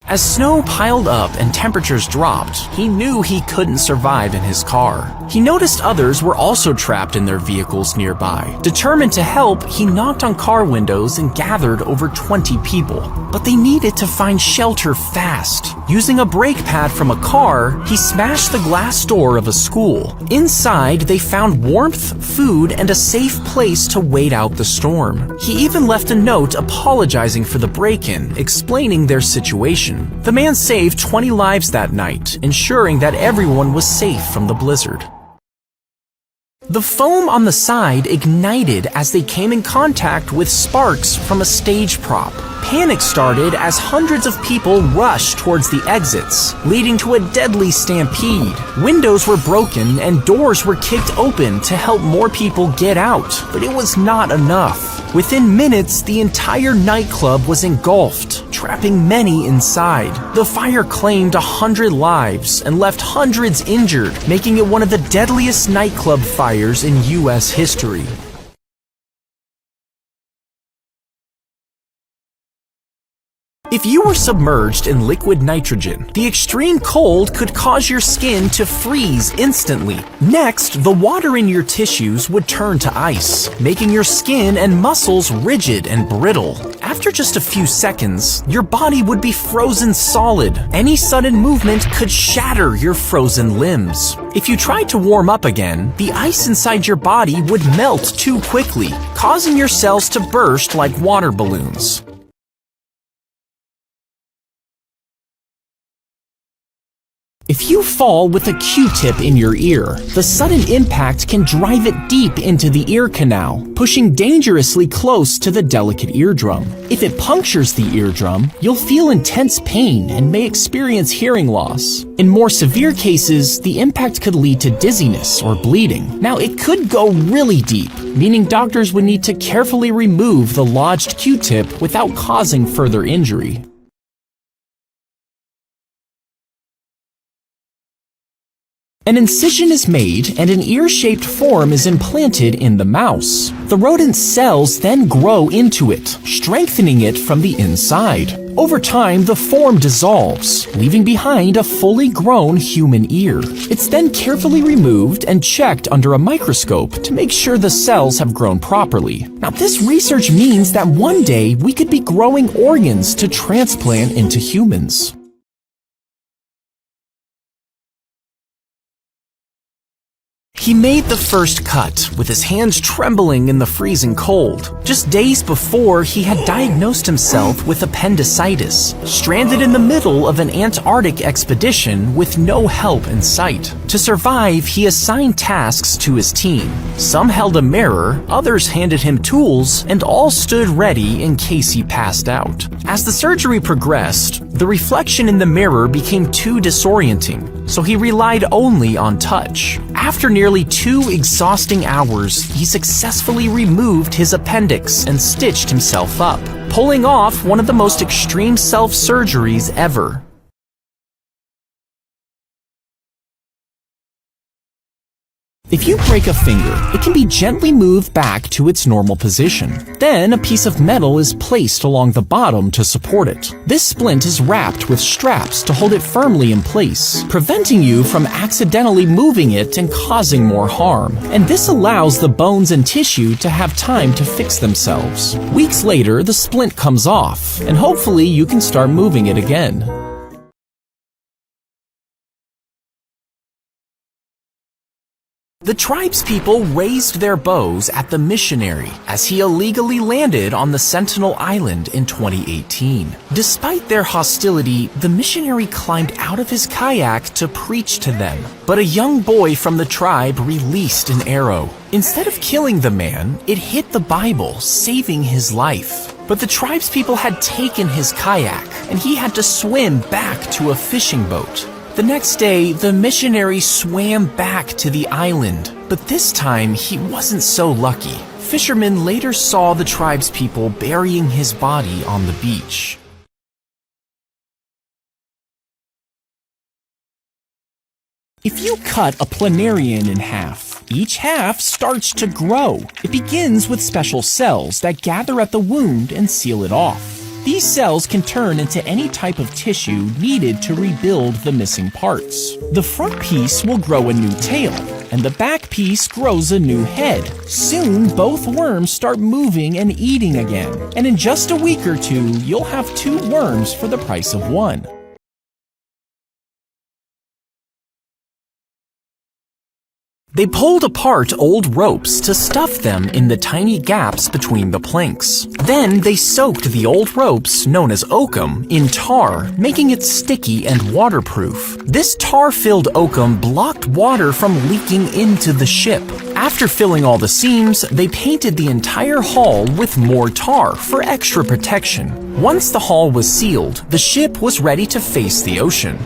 As snow piled up and temperatures dropped, he knew he couldn't survive in his car. He noticed others were also trapped in their vehicles nearby. Determined to help, he knocked on car windows and gathered over 20 people. But they needed to find shelter fast. Using a brake pad from a car, he smashed the glass door of a school. Inside, they found warmth, food, and a safe place to wait out the storm. He even left a note apologizing for the break-in, explaining their situation. The man saved 20 lives that night, ensuring that everyone was safe from the blizzard. The foam on the side ignited as they came in contact with sparks from a stage prop. Panic started as hundreds of people rushed towards the exits, leading to a deadly stampede. Windows were broken and doors were kicked open to help more people get out, but it was not enough. Within minutes, the entire nightclub was engulfed, trapping many inside. The fire claimed 100 lives and left hundreds injured, making it one of the deadliest nightclub fires in U.S. history. If you were submerged in liquid nitrogen, the extreme cold could cause your skin to freeze instantly. Next, the water in your tissues would turn to ice, making your skin and muscles rigid and brittle. After just a few seconds, your body would be frozen solid. Any sudden movement could shatter your frozen limbs. If you tried to warm up again, the ice inside your body would melt too quickly, causing your cells to burst like water balloons. If you fall with a Q-tip in your ear, the sudden impact can drive it deep into the ear canal, pushing dangerously close to the delicate eardrum. If it punctures the eardrum, you'll feel intense pain and may experience hearing loss. In more severe cases, the impact could lead to dizziness or bleeding. Now, it could go really deep, meaning doctors would need to carefully remove the lodged Q-tip without causing further injury. An incision is made and an ear-shaped form is implanted in the mouse. The rodent's cells then grow into it, strengthening it from the inside. Over time, the form dissolves, leaving behind a fully grown human ear. It's then carefully removed and checked under a microscope to make sure the cells have grown properly. Now, this research means that one day we could be growing organs to transplant into humans. He made the first cut, with his hands trembling in the freezing cold. Just days before, he had diagnosed himself with appendicitis, stranded in the middle of an Antarctic expedition with no help in sight. To survive, he assigned tasks to his team. Some held a mirror, others handed him tools, and all stood ready in case he passed out. As the surgery progressed, the reflection in the mirror became too disorienting, so he relied only on touch. After nearly 2 exhausting hours, he successfully removed his appendix and stitched himself up, pulling off one of the most extreme self-surgeries ever. If you break a finger, it can be gently moved back to its normal position. Then a piece of metal is placed along the bottom to support it. This splint is wrapped with straps to hold it firmly in place, preventing you from accidentally moving it and causing more harm. And this allows the bones and tissue to have time to fix themselves. Weeks later, the splint comes off, and hopefully you can start moving it again. The tribespeople raised their bows at the missionary as he illegally landed on the Sentinel Island in 2018. Despite their hostility, the missionary climbed out of his kayak to preach to them. But a young boy from the tribe released an arrow. Instead of killing the man, it hit the Bible, saving his life. But the tribespeople had taken his kayak, and he had to swim back to a fishing boat. The next day, the missionary swam back to the island, but this time he wasn't so lucky. Fishermen later saw the tribespeople burying his body on the beach. If you cut a planarian in half, each half starts to grow. It begins with special cells that gather at the wound and seal it off. These cells can turn into any type of tissue needed to rebuild the missing parts. The front piece will grow a new tail, and the back piece grows a new head. Soon, both worms start moving and eating again, and in just a week or two, you'll have 2 worms for the price of 1. They pulled apart old ropes to stuff them in the tiny gaps between the planks. Then they soaked the old ropes, known as oakum, in tar, making it sticky and waterproof. This tar-filled oakum blocked water from leaking into the ship. After filling all the seams, they painted the entire hull with more tar for extra protection. Once the hull was sealed, the ship was ready to face the ocean.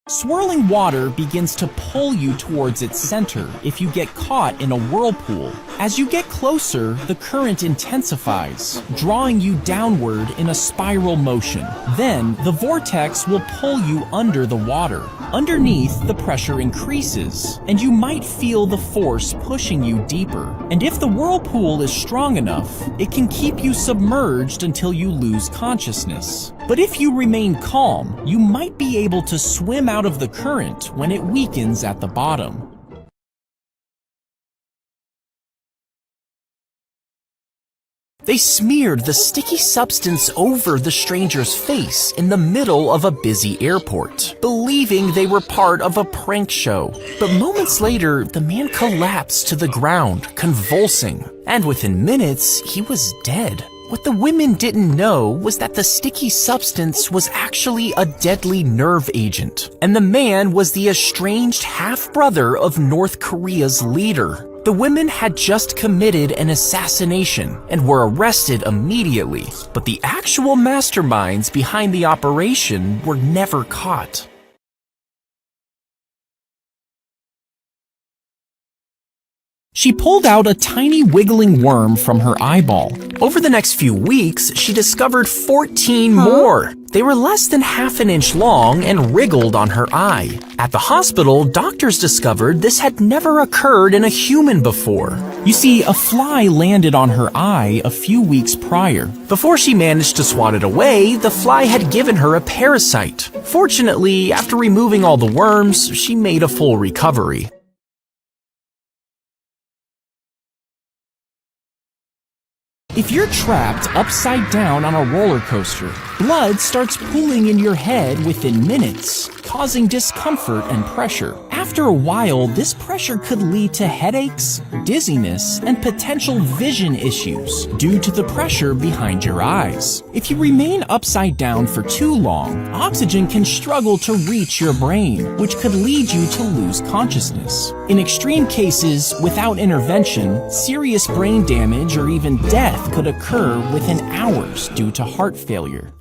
Swirling water begins to pull you towards its center if you get caught in a whirlpool. As you get closer, the current intensifies, drawing you downward in a spiral motion. Then, the vortex will pull you under the water. Underneath, the pressure increases, and you might feel the force pushing you deeper. And if the whirlpool is strong enough, it can keep you submerged until you lose consciousness. But if you remain calm, you might be able to swim out of the current when it weakens at the bottom. They smeared the sticky substance over the stranger's face in the middle of a busy airport, believing they were part of a prank show. But moments later, the man collapsed to the ground, convulsing, and within minutes, he was dead. What the women didn't know was that the sticky substance was actually a deadly nerve agent, and the man was the estranged half-brother of North Korea's leader. The women had just committed an assassination and were arrested immediately, but the actual masterminds behind the operation were never caught. She pulled out a tiny wiggling worm from her eyeball. Over the next few weeks, she discovered 14 more. They were less than half an inch long and wriggled on her eye. At the hospital, doctors discovered this had never occurred in a human before. You see, a fly landed on her eye a few weeks prior. Before she managed to swat it away, the fly had given her a parasite. Fortunately, after removing all the worms, she made a full recovery. If you're trapped upside down on a roller coaster, blood starts pooling in your head within minutes, causing discomfort and pressure. After a while, this pressure could lead to headaches, dizziness, and potential vision issues due to the pressure behind your eyes. If you remain upside down for too long, oxygen can struggle to reach your brain, which could lead you to lose consciousness. In extreme cases, without intervention, serious brain damage or even death could occur within hours due to heart failure.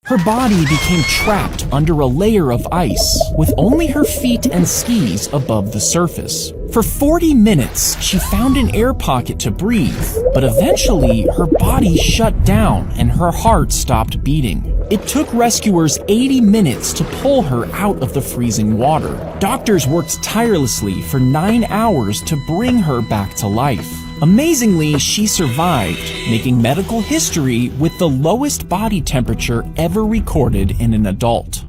Her body became trapped under a layer of ice, with only her feet and skis above the surface. For 40 minutes, she found an air pocket to breathe, but eventually her body shut down and her heart stopped beating. It took rescuers 80 minutes to pull her out of the freezing water. Doctors worked tirelessly for 9 hours to bring her back to life. Amazingly, she survived, making medical history with the lowest body temperature ever recorded in an adult.